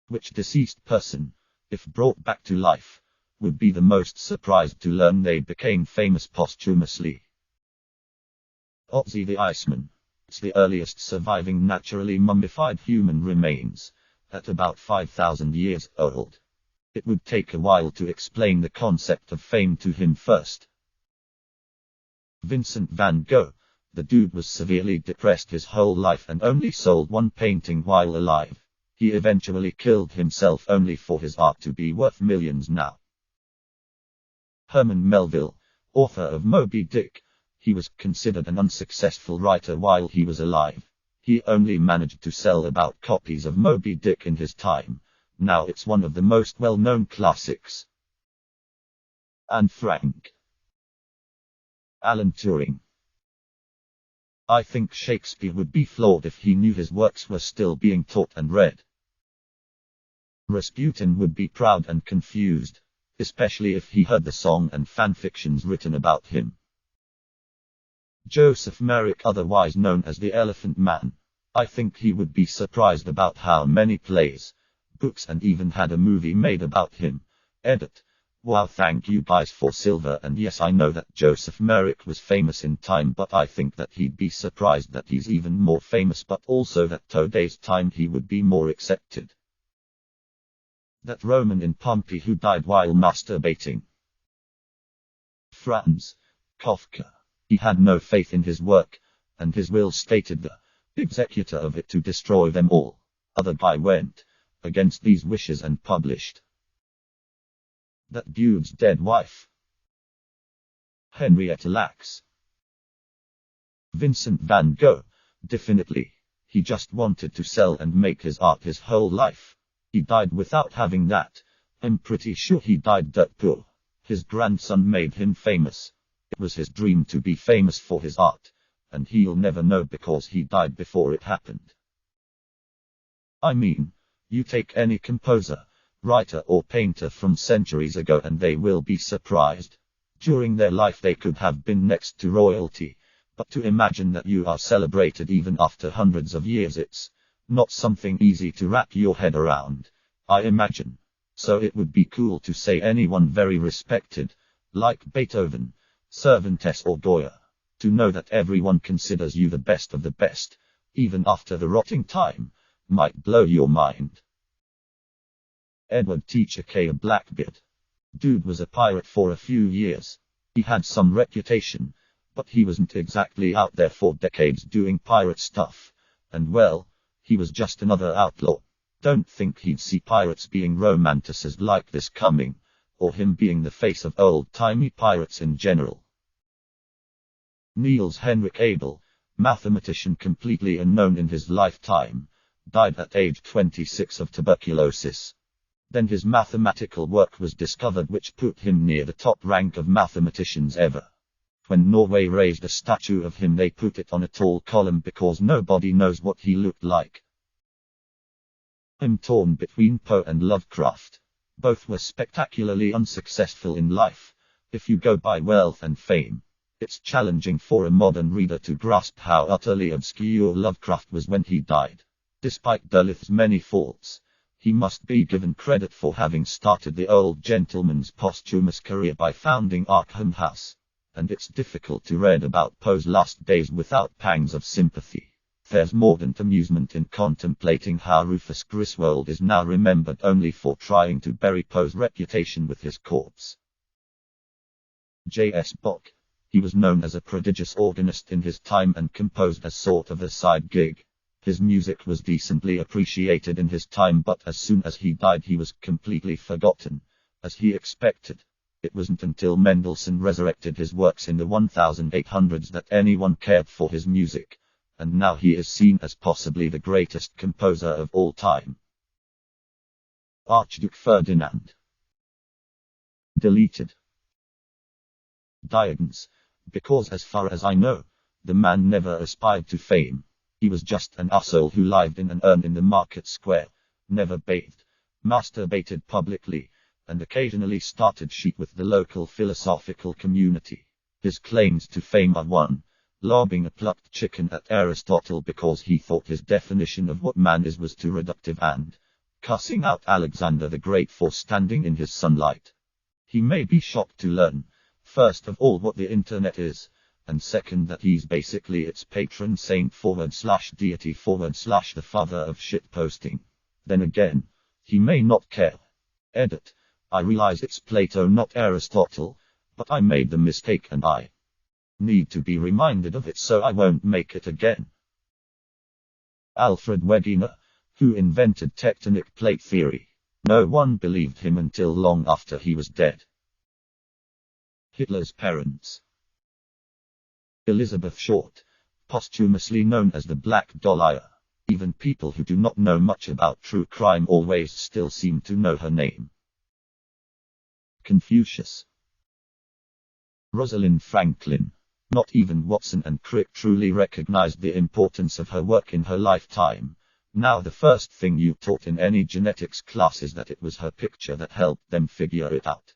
Which deceased person, if brought back to life, would be the most surprised to learn they became famous posthumously? Ozzy the Iceman. It's the earliest surviving naturally mummified human remains, at about 5,000 years old. It would take a while to explain the concept of fame to him first. Vincent van Gogh. The dude was severely depressed his whole life and only sold one painting while alive. He eventually killed himself only for his art to be worth millions now. Herman Melville, author of Moby Dick. He was considered an unsuccessful writer while he was alive. He only managed to sell about copies of Moby Dick in his time. Now it's one of the most well-known classics. Anne Frank. Alan Turing. I think Shakespeare would be flawed if he knew his works were still being taught and read. Rasputin would be proud and confused, especially if he heard the song and fanfictions written about him. Joseph Merrick, otherwise known as the Elephant Man. I think he would be surprised about how many plays, books and even had a movie made about him. Edit. Wow, thank you guys for silver, and yes, I know that Joseph Merrick was famous in time, but I think that he'd be surprised that he's even more famous, but also that today's time he would be more accepted. That Roman in Pompeii who died while masturbating. Franz Kafka. He had no faith in his work, and his will stated the executor of it to destroy them all. Other guy went against these wishes and published. That dude's dead wife. Henrietta Lacks. Vincent van Gogh. Definitely. He just wanted to sell and make his art his whole life. He died without having that. I'm pretty sure he died dirt poor. His grandson made him famous. It was his dream to be famous for his art, and he'll never know because he died before it happened. I mean, you take any composer, writer or painter from centuries ago and they will be surprised. During their life they could have been next to royalty, but to imagine that you are celebrated even after hundreds of years, it's not something easy to wrap your head around, I imagine. So it would be cool to say anyone very respected, like Beethoven, Cervantes or Goya, to know that everyone considers you the best of the best, even after the rotting time, might blow your mind. Edward Teacher Blackbeard. Dude was a pirate for a few years. He had some reputation, but he wasn't exactly out there for decades doing pirate stuff, and well, he was just another outlaw. Don't think he'd see pirates being romanticized like this coming, or him being the face of old-timey pirates in general. Niels Henrik Abel, mathematician completely unknown in his lifetime, died at age 26 of tuberculosis. Then his mathematical work was discovered, which put him near the top rank of mathematicians ever. When Norway raised a statue of him, they put it on a tall column because nobody knows what he looked like. I'm torn between Poe and Lovecraft. Both were spectacularly unsuccessful in life. If you go by wealth and fame, it's challenging for a modern reader to grasp how utterly obscure Lovecraft was when he died. Despite Derleth's many faults, he must be given credit for having started the old gentleman's posthumous career by founding Arkham House. And it's difficult to read about Poe's last days without pangs of sympathy. There's mordant amusement in contemplating how Rufus Griswold is now remembered only for trying to bury Poe's reputation with his corpse. J.S. Bach. He was known as a prodigious organist in his time and composed as sort of a side gig. His music was decently appreciated in his time, but as soon as he died he was completely forgotten, as he expected. It wasn't until Mendelssohn resurrected his works in the 1800s that anyone cared for his music, and now he is seen as possibly the greatest composer of all time. Archduke Ferdinand. Deleted. Diagonals. Because as far as I know, the man never aspired to fame. He was just an asshole who lived in an urn in the market square, never bathed, masturbated publicly, and occasionally started shit with the local philosophical community. His claims to fame are 1. Lobbing a plucked chicken at Aristotle because he thought his definition of what man is was too reductive, and cussing out Alexander the Great for standing in his sunlight. He may be shocked to learn, first of all, what the internet is, and second that he's basically its patron saint / deity / the father of shitposting. Then again, he may not care. Edit. I realize it's Plato, not Aristotle, but I made the mistake and I need to be reminded of it so I won't make it again. Alfred Wegener, who invented tectonic plate theory. No one believed him until long after he was dead. Hitler's parents. Elizabeth Short, posthumously known as the Black Dahlia. Even people who do not know much about true crime always still seem to know her name. Confucius. Rosalind Franklin. Not even Watson and Crick truly recognized the importance of her work in her lifetime. Now the first thing you taught in any genetics class is that it was her picture that helped them figure it out.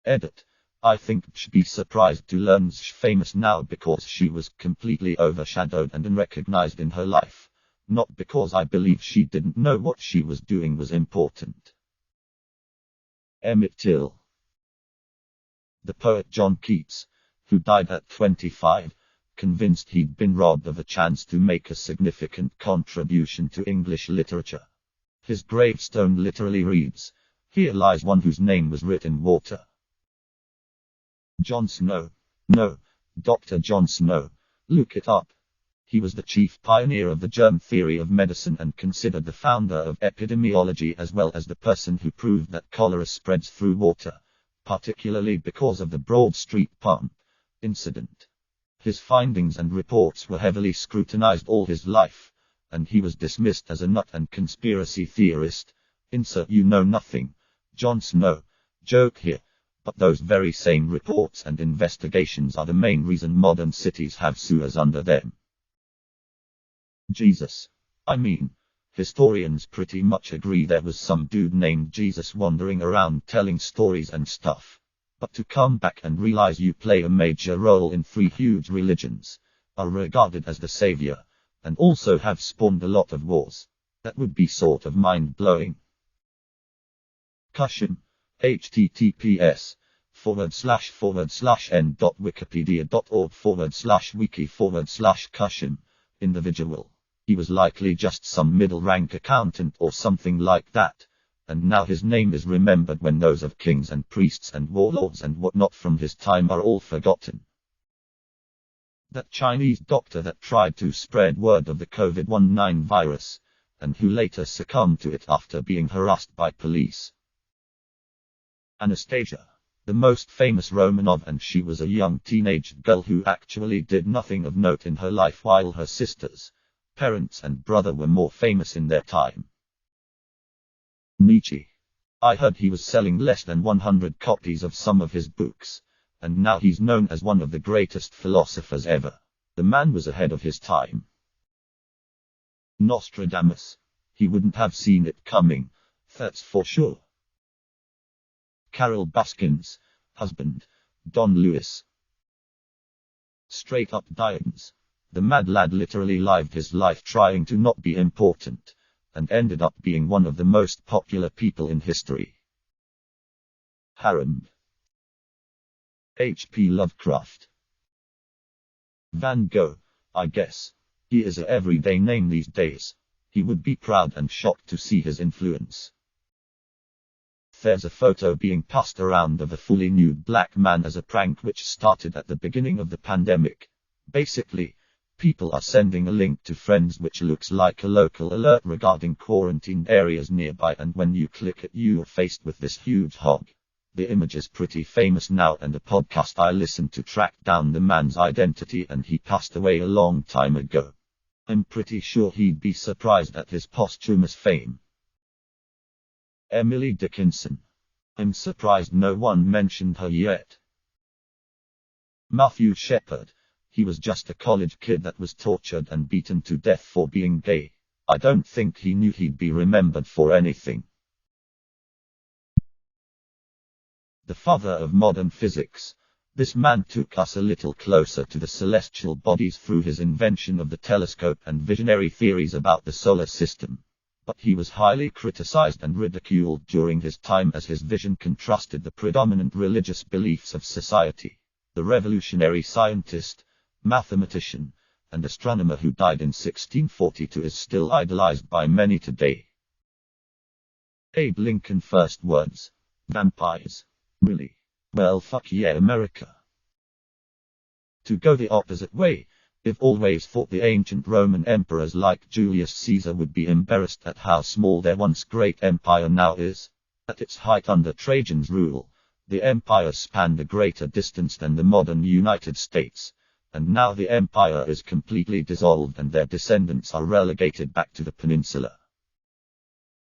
Edit. I think she'd be surprised to learn she's famous now because she was completely overshadowed and unrecognized in her life. Not because I believe she didn't know what she was doing was important. Emmett Till. The poet John Keats, who died at 25, convinced he'd been robbed of a chance to make a significant contribution to English literature. His gravestone literally reads, "Here lies one whose name was writ in water." John Snow. No, Dr. John Snow. Look it up. He was the chief pioneer of the germ theory of medicine and considered the founder of epidemiology as well as the person who proved that cholera spreads through water, particularly because of the Broad Street pump incident. His findings and reports were heavily scrutinized all his life, and he was dismissed as a nut and conspiracy theorist. Insert you know nothing. John Snow. Joke here. But those very same reports and investigations are the main reason modern cities have sewers under them. Jesus. I mean, historians pretty much agree there was some dude named Jesus wandering around telling stories and stuff. But to come back and realize you play a major role in 3 huge religions, are regarded as the savior, and also have spawned a lot of wars, that would be sort of mind-blowing. Cushion. https://n.wikipedia.org/wiki/cushion. Individual. He was likely just some middle-rank accountant or something like that, and now his name is remembered when those of kings and priests and warlords and whatnot from his time are all forgotten. That Chinese doctor that tried to spread word of the COVID-19 virus, and who later succumbed to it after being harassed by police. Anastasia. The most famous Romanov, and she was a young teenage girl who actually did nothing of note in her life while her sisters, parents and brother were more famous in their time. Nietzsche. I heard he was selling less than 100 copies of some of his books, and now he's known as one of the greatest philosophers ever. The man was ahead of his time. Nostradamus. He wouldn't have seen it coming, that's for sure. Carol Baskin's husband, Don Lewis. Straight up diamonds. The mad lad literally lived his life trying to not be important, and ended up being one of the most popular people in history. Harem. H.P. Lovecraft. Van Gogh, I guess. He is a everyday name these days. He would be proud and shocked to see his influence. There's a photo being passed around of a fully nude black man as a prank which started at the beginning of the pandemic. Basically, people are sending a link to friends which looks like a local alert regarding quarantined areas nearby, and when you click it you're faced with this huge hog. The image is pretty famous now, and a podcast I listened to tracked down the man's identity, and he passed away a long time ago. I'm pretty sure he'd be surprised at his posthumous fame. Emily Dickinson. I'm surprised no one mentioned her yet. Matthew Shepard. He was just a college kid that was tortured and beaten to death for being gay. I don't think he knew he'd be remembered for anything. The father of modern physics. This man took us a little closer to the celestial bodies through his invention of the telescope and visionary theories about the solar system. But he was highly criticized and ridiculed during his time, as his vision contrasted the predominant religious beliefs of society. The revolutionary scientist, mathematician, and astronomer who died in 1642 is still idolized by many today. Abe Lincoln first words: vampires. Really? Well, fuck yeah, America. To go the opposite way, I've always thought the ancient Roman emperors like Julius Caesar would be embarrassed at how small their once great empire now is. At its height under Trajan's rule, the empire spanned a greater distance than the modern United States, and now the empire is completely dissolved and their descendants are relegated back to the peninsula.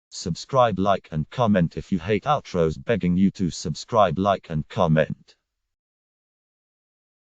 Subscribe, like and comment if you hate outros, begging you to subscribe, like and comment.